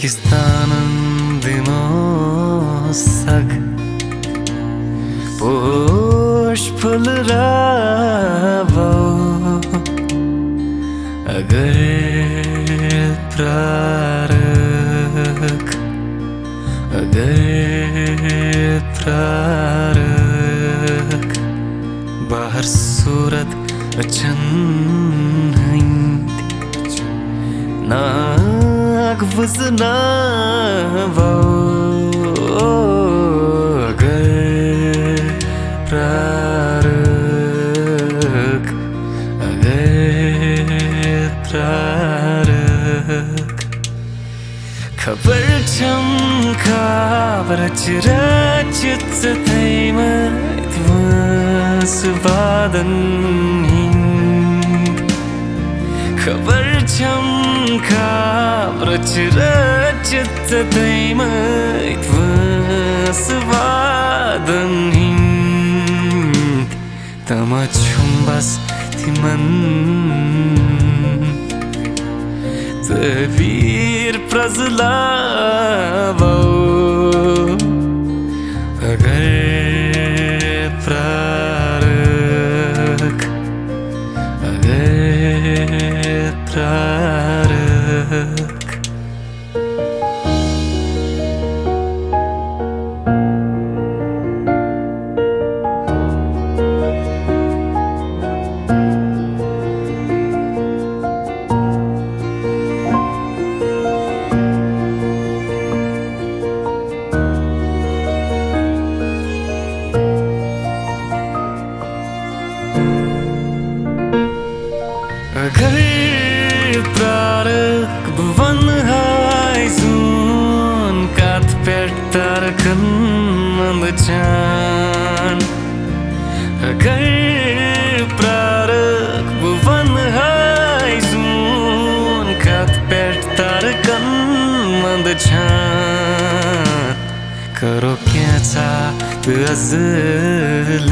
Pakistan'ın dimosak Poş pulravo Agar prarak Bahar surat achan Naag vazna agar prarak Khabar chamka vrachrachit sathaimat vasvadan Khabar chamka vrachrachit sathaimat vasvadan Tamachum bas timan Tavir prazlavo Agar prarak Agar prarak bhavan hai zun kat pertarkan mandchan Agar prarak bhavan hai zun kat pertarkan mandchan Karo kya cha azal